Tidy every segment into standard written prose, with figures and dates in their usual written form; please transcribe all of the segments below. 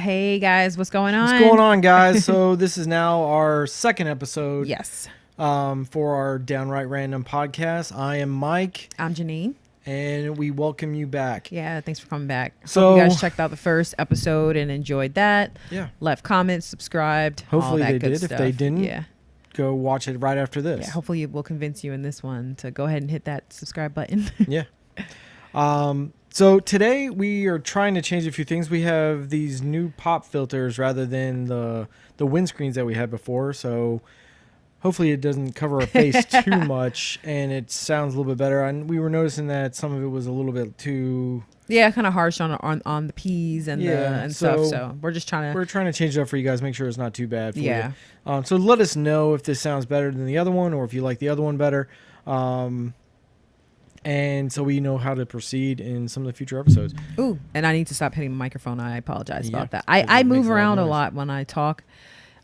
Hey guys, what's going on? What's going on, guys? So this is now our second episode. Yes. For our Downright Random podcast. I am Mike. I'm Janine. And we welcome you back. Yeah, thanks for coming back. So hope you guys checked out the first episode and enjoyed that. Yeah. Left comments, subscribed. Hopefully all that they good did. stuff. If they didn't, yeah. go watch it right after this. Yeah, hopefully it will convince you in this one to go ahead and hit that subscribe button. Yeah. So today we are trying to change a few things. We have these new pop filters rather than the windscreens that we had before. So hopefully it doesn't cover our face too much and it sounds a little bit better. And we were noticing that some of it was a little bit too... Yeah, kind of harsh on the P's and stuff. So we're just trying to change it up for you guys, make sure it's not too bad for you. So let us know if this sounds better than the other one or if you like the other one better. And so we know how to proceed in some of the future episodes. Ooh, and I need to stop hitting the microphone. I apologize about that. I move around a lot when I talk.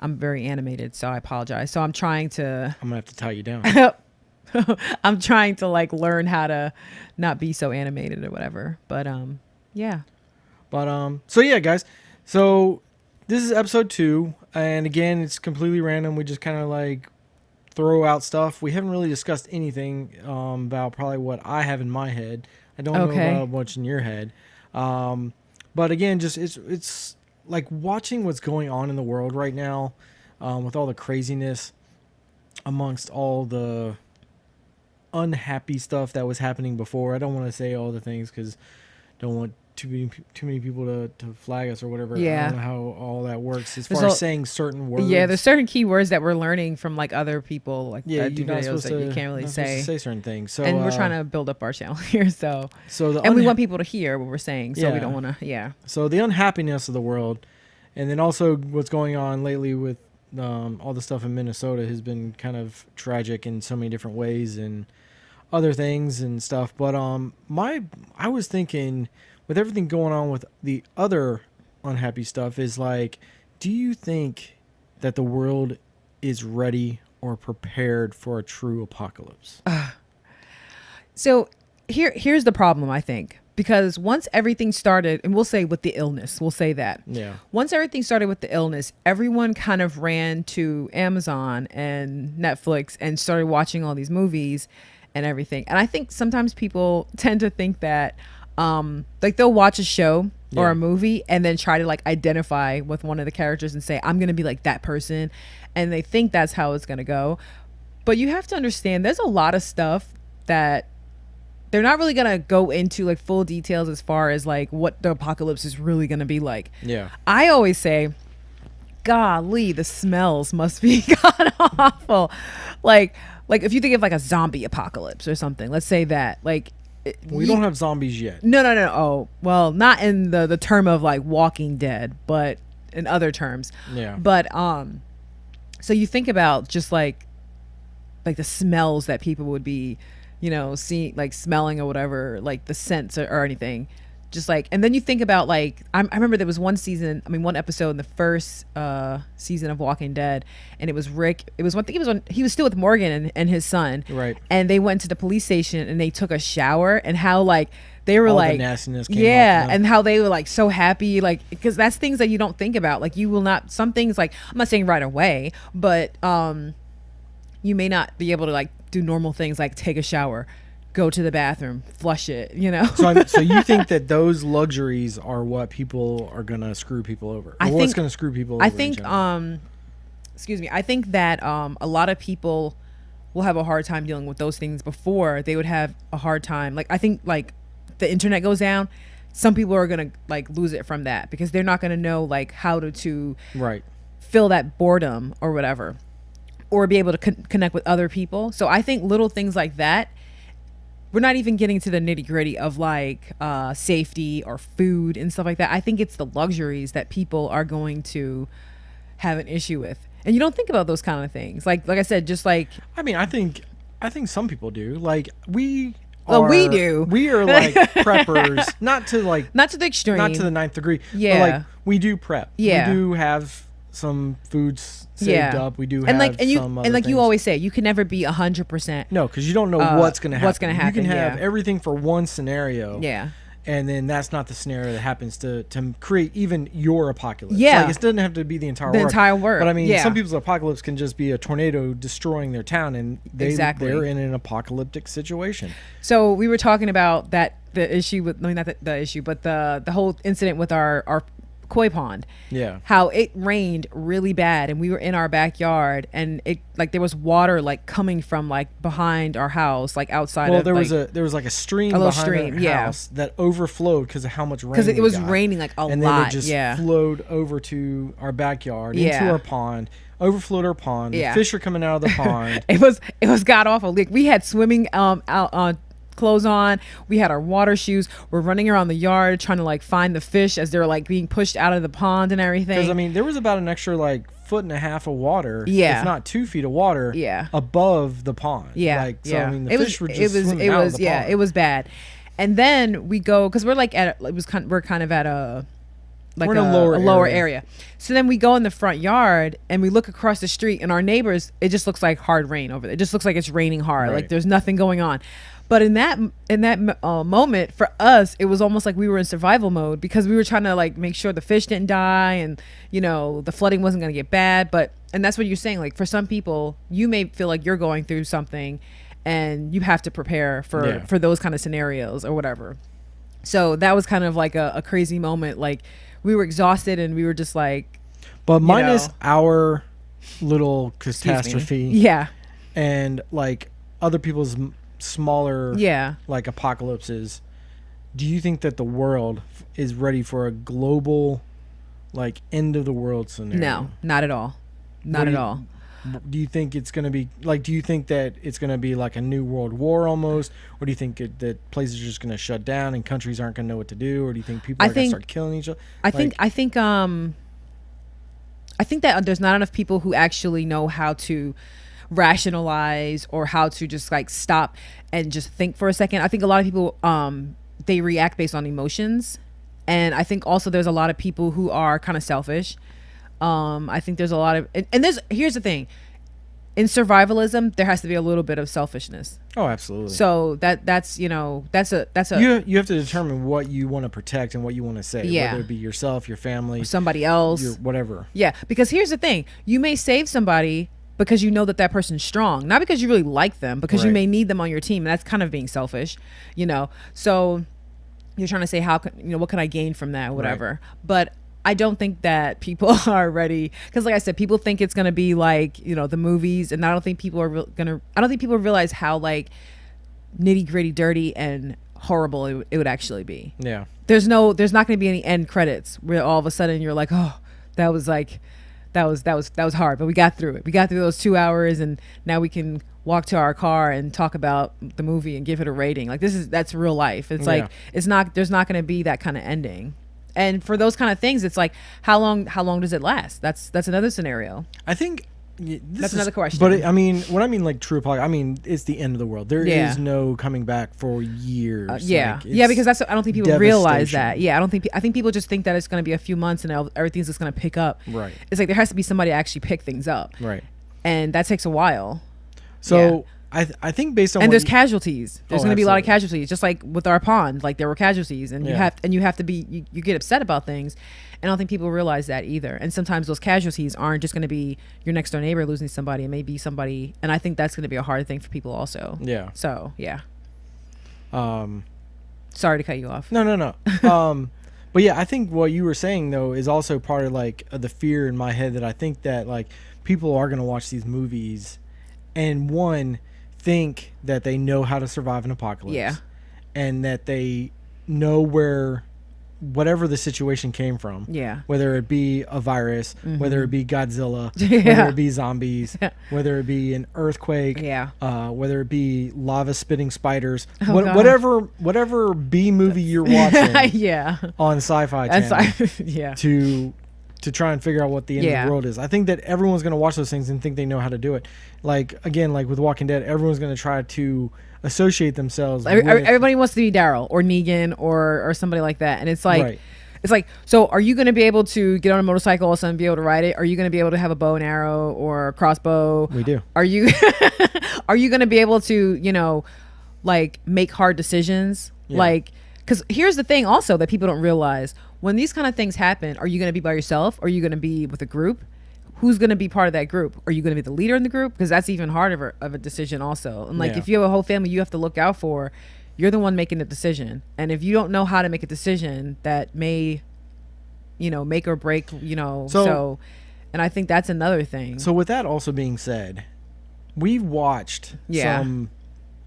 I'm very animated, so I apologize. So I'm trying to... I'm going to have to tie you down. I'm trying to learn how to not be so animated or whatever. But yeah. But so yeah, guys. So this is episode 2. And again, it's completely random. We just kind of throw out stuff. We haven't really discussed anything about probably what I have in my head. I don't know about what's in your head. But again, just it's like watching what's going on in the world right now with all the craziness amongst all the unhappy stuff that was happening before. I don't want to say all the things because I don't want too many people to flag us or whatever. Yeah. I don't know how all that works as far as saying certain words. Yeah, there's certain keywords that we're learning from other people that do videos that you can't really say certain things. So and we're trying to build up our channel here, and we want people to hear what we're saying, so we don't want to So the unhappiness of the world, and then also what's going on lately with all the stuff in Minnesota has been kind of tragic in so many different ways and other things and stuff. But I was thinking, with everything going on with the other unhappy stuff, is do you think that the world is ready or prepared for a true apocalypse? So here's the problem, I think. Because once everything started, and we'll say with the illness, we'll say that. Yeah. Once everything started with the illness, everyone kind of ran to Amazon and Netflix and started watching all these movies and everything. And I think sometimes people tend to think that they'll watch a show or a movie and then try to identify with one of the characters and say, I'm going to be like that person. And they think that's how it's going to go. But you have to understand there's a lot of stuff that they're not really going to go into full details as far as what the apocalypse is really going to be like. Yeah. I always say, golly, the smells must be god awful. Like if you think of a zombie apocalypse or something, let's say that we don't have zombies yet. No. Oh, well, not in the term of Walking Dead, but in other terms. Yeah. But so you think about just the smells that people would be, seeing, smelling or whatever, the scents or anything. Just and then you think about I remember there was one episode in the first season of Walking Dead, and it was Rick. It was one thing. He was still with Morgan and his son. Right. And they went to the police station and they took a shower, and how they were all the nastiness came off them. And how they were so happy, because that's things that you don't think about. You will not, some things I'm not saying right away, but you may not be able to do normal things like take a shower, go to the bathroom, flush it, So you think that those luxuries are what people are going to screw people over? What's going to screw people over? I think, I think that a lot of people will have a hard time dealing with those things before they would have a hard time. I think the internet goes down, some people are going to lose it from that because they're not going to know how to fill that boredom or whatever, or be able to connect with other people. So I think little things like that, we're not even getting to the nitty gritty of safety or food and stuff like that. I think it's the luxuries that people are going to have an issue with. And you don't think about those kind of things. Like I said, just I think some people do. We do. We are preppers, not to the extreme, not to the 9th degree. Yeah. But we do prep. Yeah. We do have some foods saved up. We do have some other things. You always say, you can never be 100%. No, because you don't know what's going to happen. What's going to happen? You can have everything for one scenario. Yeah. and then that's not the scenario that happens to create even your apocalypse. Yeah. Like, it doesn't have to be the entire world. But I mean, some people's apocalypse can just be a tornado destroying their town, and they're in an apocalyptic situation. So we were talking about the issue with, I mean, not the issue, but the whole incident with our koi pond. Yeah. How it rained really bad, and we were in our backyard, and it like there was water like coming from like behind our house, like outside. Well, of, there like, was like a stream little behind stream, our yeah. house that overflowed because of how much rain. Because it was got. raining like a and lot. then it just flowed over to our backyard, Yeah. into our pond, overflowed our pond. Yeah. The fish are coming out of the pond. It was god awful. Like, we had swimming out clothes on. We had our water shoes. We're running around the yard trying to like find the fish as they're like being pushed out of the pond and everything. Because I mean, there was about an extra like 1.5 feet of water, Yeah. if not 2 feet of water, Yeah. above the pond. Yeah, Like, so yeah. I mean, the fish were just swimming it out was of the pond. it was bad. And then we go, because we're like we're kind of at a like We're in a lower area. area. So then we go in the front yard and we look across the street, and our neighbors, it just looks like hard rain over there. It just looks like it's raining hard. Right. Like there's nothing going on. But in that moment, for us, it was almost like we were in survival mode, because we were trying to like make sure the fish didn't die, and the flooding wasn't going to get bad. And that's what you're saying. Like, for some people, you may feel like you're going through something, and you have to prepare for those kind of scenarios or whatever. So that was kind of like a crazy moment. Like, we were exhausted, and we were just like, but minus our little catastrophe, yeah, and like other people's smaller, like apocalypses, do you think that the world is ready for a global, like, end of the world scenario? No, not at all. Not at all. Do you think it's going to be like, do you think that it's going to be like a new world war almost, or do you think that places are just going to shut down and countries aren't going to know what to do, or do you think people are going to start killing each other? I think that there's not enough people who actually know how to rationalize, or how to just like stop and just think for a second. I think a lot of people they react based on emotions, and I think also there's a lot of people who are kind of selfish. I think there's a lot of and here's the thing, in survivalism there has to be a little bit of selfishness. Oh, absolutely. So that's a you have to determine what you want to protect and what you want to say, whether it be yourself, your family, somebody else, your whatever. Yeah, because here's the thing, you may save somebody because you know that person's strong, not because you really like them, because you may need them on your team, and that's kind of being selfish, so you're trying to say, how can what can I gain from that, whatever. But I don't think that people are ready, because like I said, people think it's going to be like the movies, and I don't think people are I don't think people realize how like nitty gritty, dirty, and horrible it would actually be. Yeah, there's not going to be any end credits where all of a sudden you're like, oh, that was hard, but we got through it. We got through those 2 hours, and now we can walk to our car and talk about the movie and give it a rating. Like, that's real life. It's like, there's not going to be that kind of ending. And for those kind of things, it's like, how long does it last? That's another scenario. I think that's another question. But when I mean like true apocalypse, I mean it's the end of the world. There is no coming back for years. Because I don't think people realize that. I think people just think that it's going to be a few months and everything's just going to pick up. Right. It's like there has to be somebody to actually pick things up. Right. And that takes a while. So I think based on there's casualties. There's going to be a lot of absolutely. casualties, just like with our pond. Like, there were casualties, and you have to be you get upset about things, and I don't think people realize that either. And sometimes those casualties aren't just going to be your next door neighbor losing somebody. It may be somebody, and I think that's going to be a hard thing for people also. Yeah. So sorry to cut you off. No. But yeah, I think what you were saying though is also part of like the fear in my head, that I think that like people are going to watch these movies and think that they know how to survive an apocalypse. Yeah. And that they know whatever the situation came from. Yeah. Whether it be a virus, whether it be Godzilla, Yeah. whether it be zombies, whether it be an earthquake, whether it be lava spitting spiders, God. whatever B movie you're watching on Sci-Fi Channel to try and figure out what the end of the world is. I think that everyone's going to watch those things and think they know how to do it. Like, again, like with Walking Dead, everyone's going to try to associate themselves with... Everybody wants to be Daryl or Negan or somebody like that. And it's like... It's like, so are you going to be able to get on a motorcycle or something, be able to ride it? Are you going to be able to have a bow and arrow or a crossbow? We do. Are you going to be able to, like, make hard decisions? Yeah. Like, Because here's the thing also that people don't realize: when these kind of things happen, are you going to be by yourself, or are you going to be with a group? Who's going to be part of that group? Are you going to be the leader in the group? Because that's even harder of a decision also. And like, Yeah. if you have a whole family you have to look out for, you're the one making the decision. And if you don't know how to make a decision that may, make or break, so and I think that's another thing. So with that also being said, we've watched some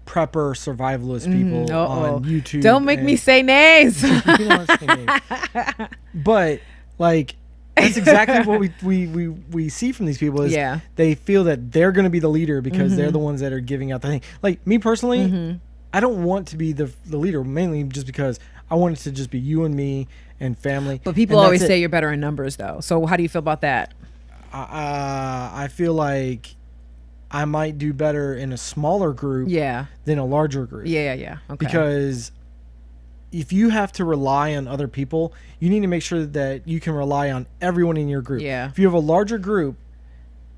prepper survivalist people on YouTube. Don't make me say names. You don't want to say names. But like, that's exactly what we see from these people is they feel that they're going to be the leader because they're the ones that are giving out the thing. Like me personally, I don't want to be the leader, mainly just because I want it to just be you and me and family. But people always say you're better in numbers though. So how do you feel about that? I feel like I might do better in a smaller group than a larger group. Yeah. Okay. Because if you have to rely on other people, you need to make sure that you can rely on everyone in your group. Yeah. If you have a larger group,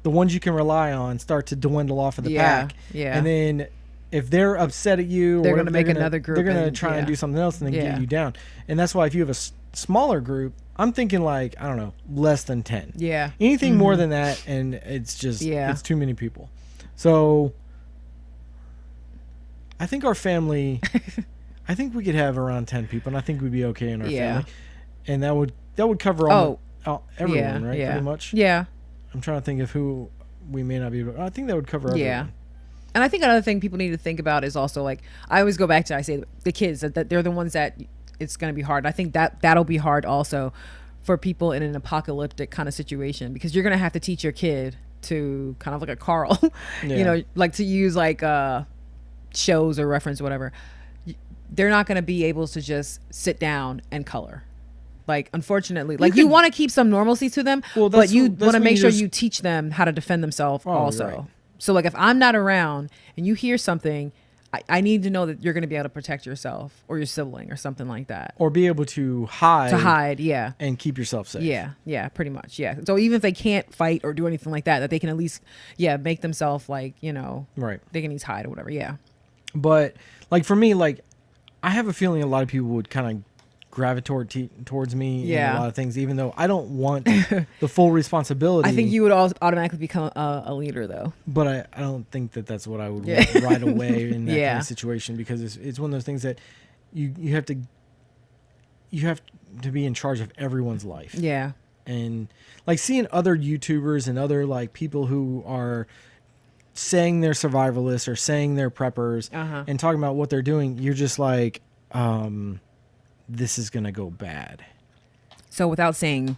the ones you can rely on start to dwindle off of the pack. Yeah. And then if they're upset at you, they're going to make another group. They're going to try and do something else and then get you down. And that's why if you have a smaller group, I'm thinking like, I don't know, less than 10. Yeah. Anything more than that, and it's just, it's too many people. So I think our family... I think we could have around 10 people, and I think we'd be okay in our family. And that would cover everyone, right? Pretty much. Yeah. I'm trying to think of who we may not be able. I think that would cover everyone. Yeah. And I think another thing people need to think about is also like, I always go back to, I say the kids, that they're the ones that it's going to be hard. I think that'll be hard also for people in an apocalyptic kind of situation, because you're going to have to teach your kid to kind of like a Carl, like to use like shows or reference or whatever. They're not going to be able to just sit down and color. Like, unfortunately, like you want to keep some normalcy to them, but you want to make sure you teach them how to defend themselves also. Right. So like if I'm not around and you hear something, I need to know that you're going to be able to protect yourself or your sibling or something like that. Or be able to hide. Yeah. And keep yourself safe. Yeah, pretty much. Yeah. So even if they can't fight or do anything like that they can at least, make themselves like, right. They can at least hide or whatever. Yeah. But like for me, like, I have a feeling a lot of people would kind of gravitate towards me in a lot of things, even though I don't want the full responsibility. I think you would automatically become a leader, though. But I don't think that that's what I would want right away in that kind of situation, because it's one of those things that you have to be in charge of everyone's life. Yeah. And like seeing other YouTubers and other like people who are saying they're survivalists or saying they're preppers and talking about what they're doing, you're just like, this is going to go bad. So without saying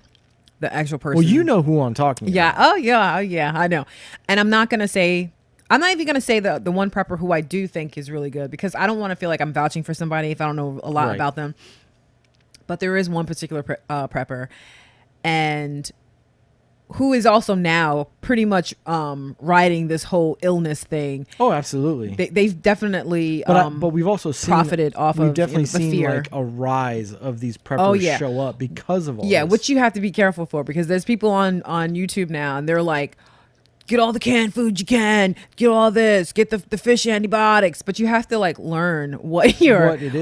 the actual person. Well, you know who I'm talking about. Yeah. Oh, yeah. I know. And I'm not even going to say the one prepper who I do think is really good, because I don't want to feel like I'm vouching for somebody if I don't know a lot about them. But there is one particular prepper, and who is also now pretty much riding this whole illness thing. Oh, absolutely. They've definitely but we've also profited off of definitely the seen fear. Like a rise of these preppers show up because of all this. Which you have to be careful for, because there's people on YouTube now and they're like, get all the canned food you can, get all this, get the fish antibiotics, but you have to like learn what it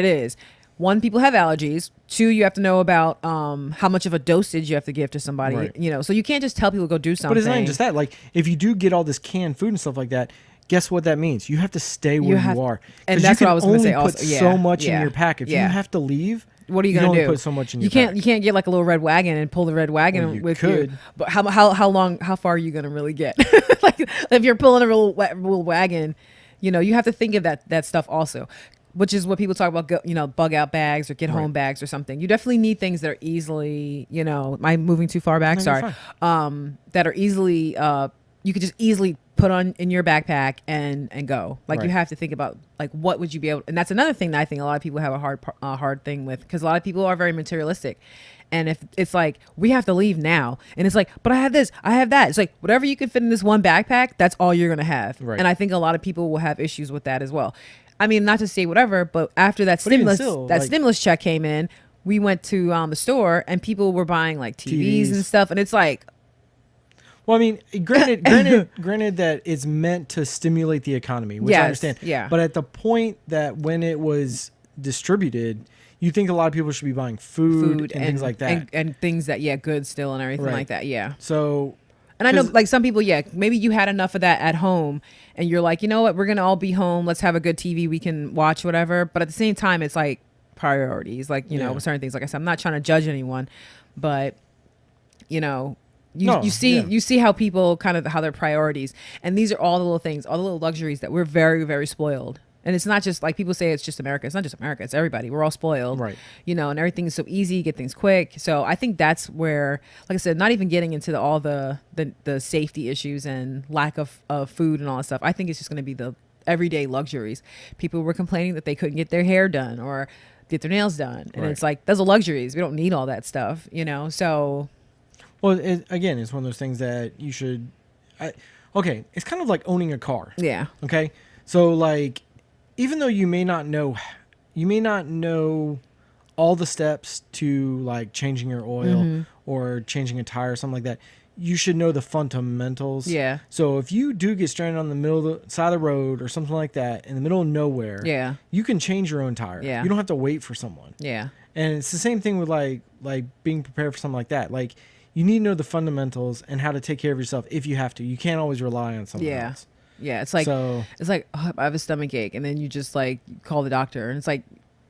is. One, people have allergies. Two, you have to know about how much of a dosage you have to give to somebody. Right. So you can't just tell people to go do something. But it's not even just that. Like, if you do get all this canned food and stuff like that, guess what that means? You have to stay where you are. And that's what I was going to say. Also, put so much in your pack. If you have to leave, what are you going to do? Put so much in your pack. You can't get like a little red wagon and pull the red wagon with you. But how far are you going to really get? Like, if you're pulling a real wagon, you have to think of that stuff also. Which is what people talk about, bug out bags or get home bags or something. You definitely need things that are easily, am I moving too far back? No, sorry. That are easily, you could just easily put on in your backpack and go. Like you have to think about like, what would you be able, and that's another thing that I think a lot of people have a hard thing with, because a lot of people are very materialistic. And if it's like, we have to leave now, and it's like, but I have this, I have that. It's like, whatever you can fit in this one backpack, that's all you're going to have. Right. And I think a lot of people will have issues with that as well. I mean, not to say whatever, but after that stimulus check came in, we went to the store and people were buying like TVs and stuff, and it's like, well, I mean, granted that it's meant to stimulate the economy, which I understand. Yeah. But at the point that when it was distributed, you think a lot of people should be buying food and things like that, and things that goods still and everything Right. like that. Yeah. So, And I know 'cause- like some people, maybe you had enough of that at home and you're like, you know what, we're gonna all be home. Let's have a good TV we can watch, whatever. But at the same time, it's like priorities, like, you know, Yeah. certain things. Like I said, I'm not trying to judge anyone, but you know, No, you see yeah. you see how people kind of how their priorities, and these are all the little things, all the little luxuries that we're very, very spoiled. And it's not just like people say it's just America. It's not just America. It's everybody. We're all spoiled, Right. you know, and everything is so easy. You get things quick. So I think that's where, like I said, not even getting into all the safety issues and lack of food and all that stuff. I think it's just going to be the everyday luxuries. People were complaining that they couldn't get their hair done or get their nails done, and Right. it's like those are luxuries. We don't need all that stuff, you know. So Well, again, it's one of those things that you should. Okay, it's kind of like owning a car. yeah, Okay, so like, even though you may not know all the steps to like changing your oil or changing a tire or something like that, you should know the fundamentals. yeah, So if you do get stranded on the middle of the side of the road or something like that in the middle of nowhere, yeah, you can change your own tire. Yeah. You don't have to wait for someone. yeah, And it's the same thing with like being prepared for something like that. Like, you need to know the fundamentals and how to take care of yourself if you have to. You can't always rely on someone Yeah. else. yeah. It's like So oh, I have a stomach ache, and then you just like call the doctor, and it's like,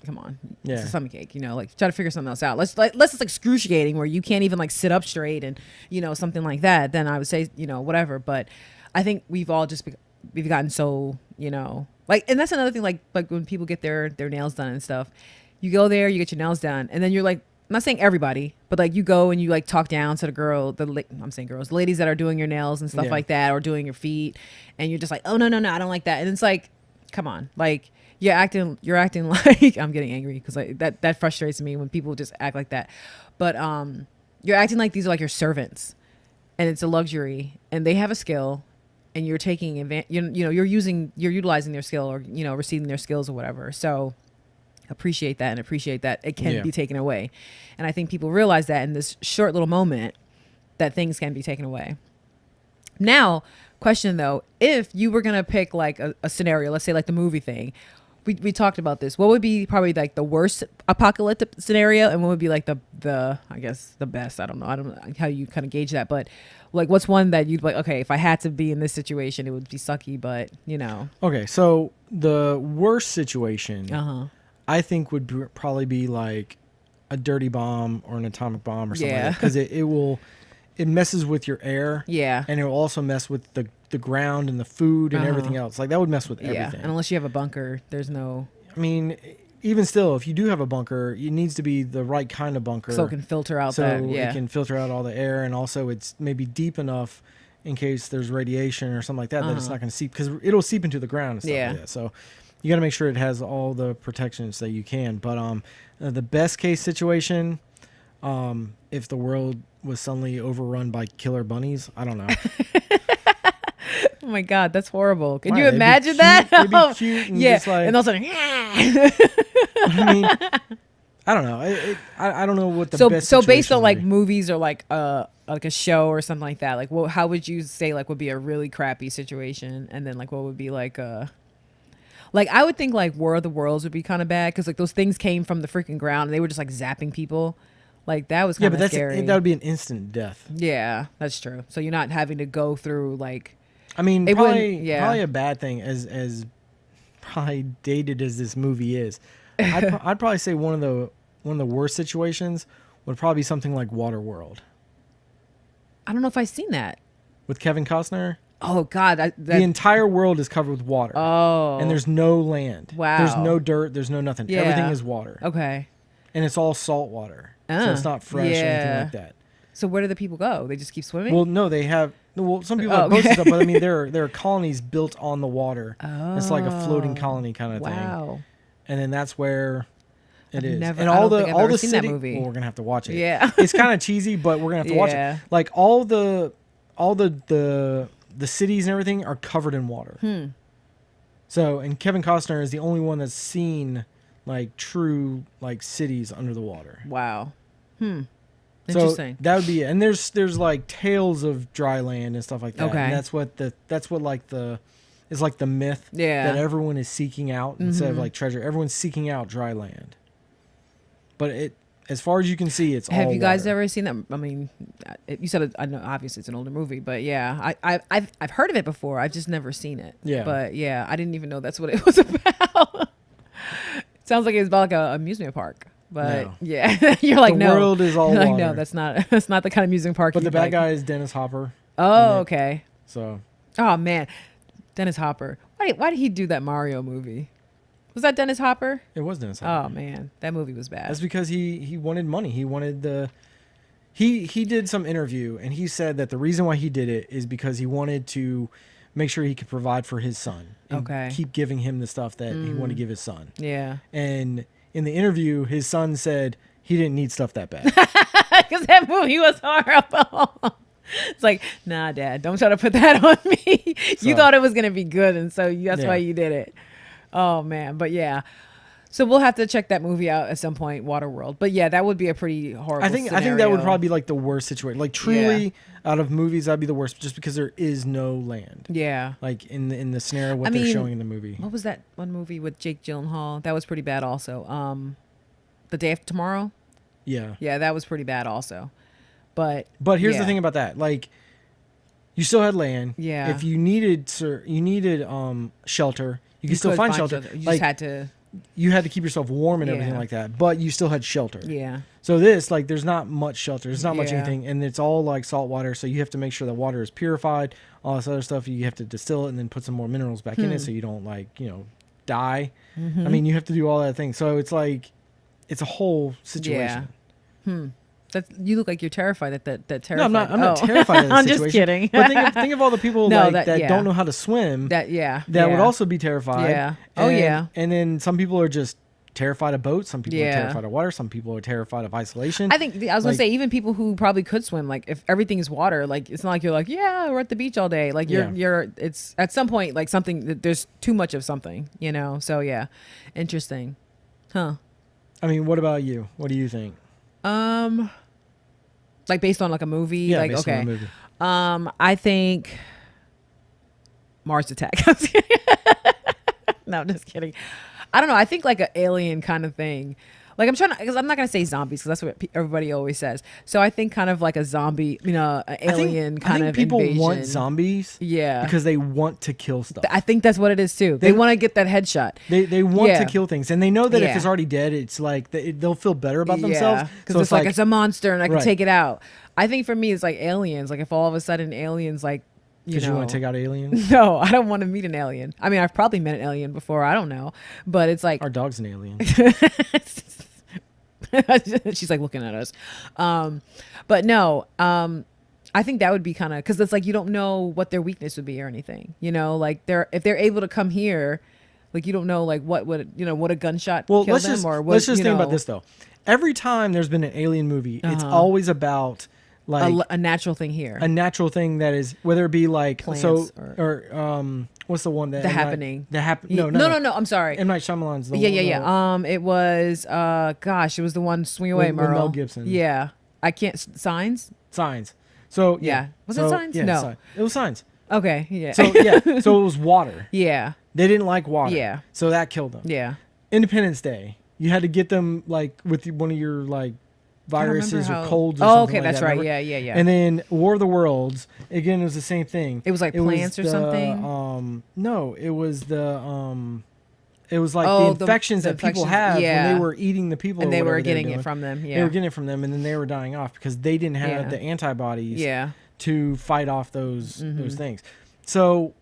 come on, it's Yeah. a stomach ache, you know, like try to figure something else out. Let's it's excruciating where you can't even like sit up straight and you know something like that. Then I would say you know whatever. But I think we've all just we've gotten so you know like, and that's another thing like when people get their nails done and stuff, you go there, you get your nails done, and then you're like. I'm not saying everybody, but like you go and you like talk down to the girl, I'm saying girls, the ladies that are doing your nails and stuff Yeah. like that, or doing your feet, and you're just like, oh no, I don't like that, and it's like, come on, like you're acting like I'm getting angry because like that frustrates me when people just act like that, but you're acting like these are like your servants, and it's a luxury, and they have a skill, and you're taking advantage, you know, you're utilizing their skill or you know receiving their skills or whatever, so. Appreciate that and appreciate that it can Yeah. be taken away. And I think people realize that in this short little moment that things can be taken away. Now, question though, if you were going to pick like a scenario, let's say like the movie thing, we talked about this. What would be probably like the worst apocalyptic scenario and what would be like the I guess the best? I don't know how you kind of gauge that, but like what's one that you'd like, okay, if I had to be in this situation, it would be sucky, but you know. okay, so the worst situation Uh-huh. I think would probably be like a dirty bomb or an atomic bomb or something Yeah. like that, because it messes with your air. Yeah. And it will also mess with the ground and the food and Uh-huh. everything else. Like that would mess with Yeah. everything. And unless you have a bunker, there's no I mean, even still, if you do have a bunker, it needs to be the right kind of bunker. so it can filter out so that. Yeah. it can filter out all the air, and also it's maybe deep enough in case there's radiation or something like that that it's Uh-huh. not going to seep, because it'll seep into the ground and stuff Yeah. like that. So you got to make sure it has all the protections that you can. But the best case situation, if the world was suddenly overrun by killer bunnies, I don't know. Oh my God, that's horrible. Could Why? you They'd be imagine cute- that? they'd be cute and yeah. just like- and all of a sudden, I mean, I don't know. I don't know what the so best. based situation on would like be. movies or like a show or something like that, like how would you say like would be a really crappy situation, and then like what would be like like I would think like War of the Worlds would be kind of bad because like those things came from the freaking ground and they were just like zapping people, like that was Yeah, kind but of scary. that would be an instant death. Yeah, that's true. So you're not having to go through like I mean, It probably wouldn't- yeah. probably a bad thing as probably dated as this movie is. I'd probably say one of the worst situations would probably be something like Waterworld I don't know if I've seen that. with Kevin Costner. Oh God, The entire world is covered with water. oh, And there's no land. Wow. There's no dirt. There's no nothing. Yeah. Everything is water. okay. And it's all salt water. So it's not fresh or anything yeah. like that. So where do the people go? They just keep swimming. Well, no, they have. Well, some people Oh, have boats and okay. stuff, but I mean, there are colonies built on the water. oh, It's like a floating colony kind of thing. Wow. And then that's where it I've is. never- And I all don't the think I've all ever the seen that city. movie. Well, we're gonna have to watch it. Yeah. It's kind of cheesy, but we're gonna have to watch Yeah. it. Like all the cities and everything are covered in water. So, and Kevin Costner is the only one that's seen like true like cities under the water. Wow. So Interesting. that would be it. And there's like tales of dry land and stuff like that. Okay. And that's what is like the myth Yeah. that everyone is seeking out instead of like treasure. Everyone's seeking out dry land. But it, as far as you can see, it's all Have you guys water. ever seen that? I mean, you said I know obviously it's an older movie, but yeah, I've heard of it before. I've just never seen it. Yeah. But yeah, I didn't even know that's what it was about. Sounds like it's about like a amusement park. But No. yeah, you're like The no. world is all You're like water. no, that's not the kind of amusement park. But the you'd bad like. guy is Dennis Hopper. Oh, in it. okay. So Oh man, Dennis Hopper. Why did he do that Mario movie? Was that Dennis Hopper? it was Dennis Hopper. Oh man, that movie was bad. That's because he wanted money. He wanted the he did some interview and he said that the reason why he did it is because he wanted to make sure he could provide for his son and Okay. keep giving him the stuff that he wanted to give his son. Yeah, And in the interview, his son said he didn't need stuff that bad. because that movie was horrible. It's like, nah, Dad, don't try to put that on me. You So- thought it was gonna be good, and so that's Yeah. why you did it. Oh man, but yeah. So we'll have to check that movie out at some point, Waterworld. But yeah, that would be a pretty horrible. I think that would scenario. probably be like the worst situation. Like truly out of movies, that'd be the worst just because there is no land. Yeah. Like in the scenario what I they're mean, showing in the movie. What was that one movie with Jake Gyllenhaal? That was pretty bad also. The Day After Tomorrow. Yeah. Yeah, that was pretty bad also. But Here's the yeah. thing about that. Like you still had land. Yeah. If you needed shelter, you could still could find shelter. You Like just had to. you had to keep yourself warm and everything Yeah. like that, but you still had shelter. Yeah. So this, like, there's not much shelter. There's not much Yeah. anything, and it's all like salt water. So you have to make sure the water is purified. All this other stuff, you have to distill it and then put some more minerals back in it, so you don't die. I mean, you have to do all that thing. So it's like, it's a whole situation. You look like you're terrified that No, terrified. I'm not terrified of the I'm situation. just kidding. But think of all the people No, that yeah. don't know how to swim. that yeah. That would yeah. also be terrified. Yeah. Oh, And- yeah. And then some people are just terrified of boats. Some people are Yeah. terrified of water. Some people are terrified of isolation. I think I was gonna Like- say even people who probably could swim, like if everything is water, like it's not like you're like we're at the beach all day. Like you're it's at some point like something there's too much of something, So yeah, interesting, huh? I mean, what about you? What do you think? Like based on like a movie, Yeah, like based on okay, the movie. I think Mars Attack. No, I'm just kidding. I don't know. I think like an alien kind of thing. Like I'm trying to, because I'm not gonna say zombies because that's what everybody always says. So I think kind of like a zombie, an alien I kind think of people invasion. want zombies. Yeah. Because they want to kill stuff. I think that's what it is too. They want to get that headshot. They want Yeah. to kill things, and they know that if Yeah. it's already dead, it's like they'll feel better about themselves. because it's like it's a monster and I can Right. take it out. I think for me it's like aliens. Like if all of a sudden aliens like because you want to take out aliens. No, I don't want to meet an alien. I mean, I've probably met an alien before. I don't know, but it's like Our dog's an alien. she's like looking at us. But no, I think that would be kind of because it's like you don't know what their weakness would be or anything. Like if they're able to come here, like you don't know like what would what a gunshot Well, kill let's them just or what, let's just think about this though. Every time there's been an alien movie, it's always about like a natural thing here. a natural thing that is whether it be like Plants or what's the one that The Happening. No, I'm sorry. M. Night Shyamalan's the Yeah, one. yeah, yeah. It was it was the one Swing Away, With Merle. Mel Gibson. Yeah, I can't Signs. Signs. So Yeah. Was it Signs? Yeah, No. It was Signs. Okay, yeah. So yeah, so it was water. yeah, They didn't like water. Yeah. So that killed them. yeah. Independence Day. You had to get them like with one of your like viruses or how- colds or Oh, something okay, like that's that, right. remember? Yeah, yeah, yeah. And then War of the Worlds, again, it was the same thing. It was like plants or something? No, it was it was like Oh, the infections the that people infections, have when yeah. they were eating the people And or they were whatever getting doing. it from them. Yeah. They were getting it from them, and then they were dying off because they didn't have Yeah. the antibodies Yeah. to fight off those Mm-hmm. things. So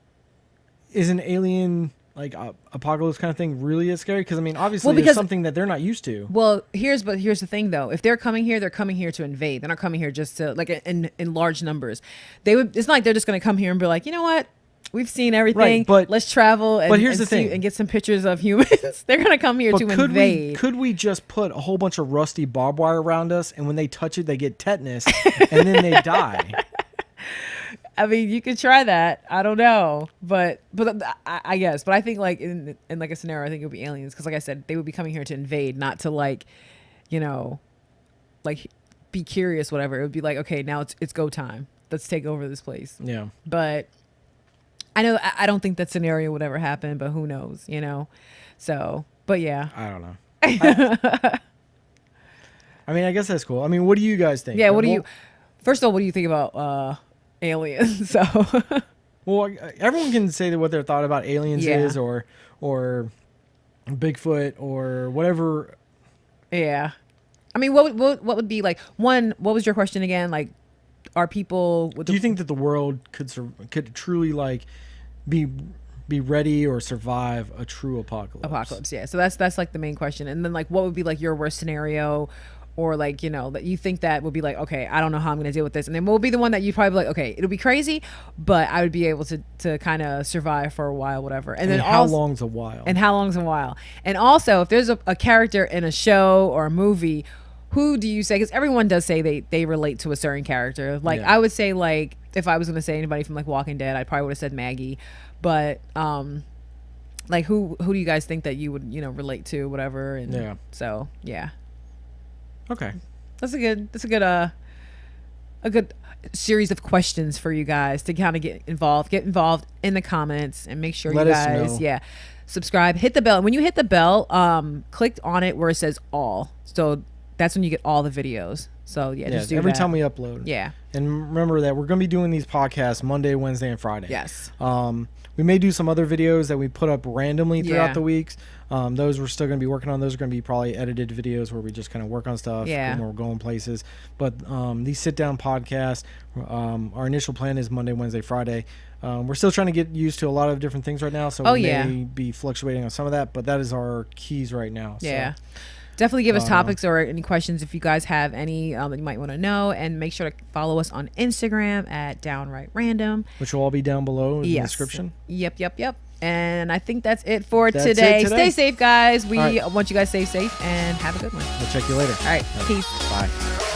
is an alien like apocalypse kind of thing really as scary? Because I mean, obviously, Well, there's because- something that they're not used to. Well, here's the thing though. If they're coming here to invade. They're not coming here just to like in large numbers. It's not like they're just going to come here and be like, you know what? We've seen everything. but- let's travel and, but here's and the thing. and get some pictures of humans. They're going to come here But to could invade. could we just put a whole bunch of rusty barbed wire around us, and when they touch it, they get tetanus, and then they die? I mean, you could try that. I don't know, but I guess. But I think like in like a scenario, I think it would be aliens because, like I said, they would be coming here to invade, not to like, like be curious, whatever. It would be like, okay, now it's go time. Let's take over this place. Yeah. But I know I don't think that scenario would ever happen, but who knows, you know? So, but yeah. I don't know. I mean, I guess that's cool. I mean, what do you guys think? Yeah, first of all, what do you think about aliens? So, well, everyone can say that what their thought about aliens is, or Bigfoot, or whatever. Yeah. I mean, what would be like, one, what was your question again? Like, are people... Do you think that the world could truly, like, be ready or survive a true apocalypse? Yeah. So that's like the main question. And then, like, what would be like your worst scenario, or like, you know, that you think that would be like, okay, I don't know how I'm going to deal with this. And then what would be the one that you'd probably be like, okay, it'll be crazy, but I would be able to kind of survive for a while, whatever. And then how long's a while? And how long's a while? And also, if there's a character in a show or a movie, who do you say? Because everyone does say they relate to a certain character. Like, I would say, like, if I was going to say anybody from like Walking Dead, I probably would have said Maggie. But like, who do you guys think that you would, you know, relate to, whatever? And so yeah. Okay. That's a good series of questions for you guys to kind of get involved in the comments, and make sure Let you us guys know. subscribe, hit the bell. And when you hit the bell, click on it where it says all. So that's when you get all the videos. So just do every that. time we upload. Yeah. And remember that we're going to be doing these podcasts Monday, Wednesday, and Friday. Yes. We may do some other videos that we put up randomly throughout the weeks. Those we're still going to be working on. Those are going to be probably edited videos where we just kind of work on stuff when we're going places. But these sit-down podcasts, our initial plan is Monday, Wednesday, Friday. We're still trying to get used to a lot of different things right now, so we may be fluctuating on some of that, but that is our keys right now. Yeah. So. Definitely give us topics or any questions if you guys have any that you might want to know, and make sure to follow us on Instagram at Downright Random, which will all be down below in the description. Yep. And I think that's it for today. Stay safe, guys. We want you guys to stay safe and have a good one. We'll check you later. All right. Peace. Bye.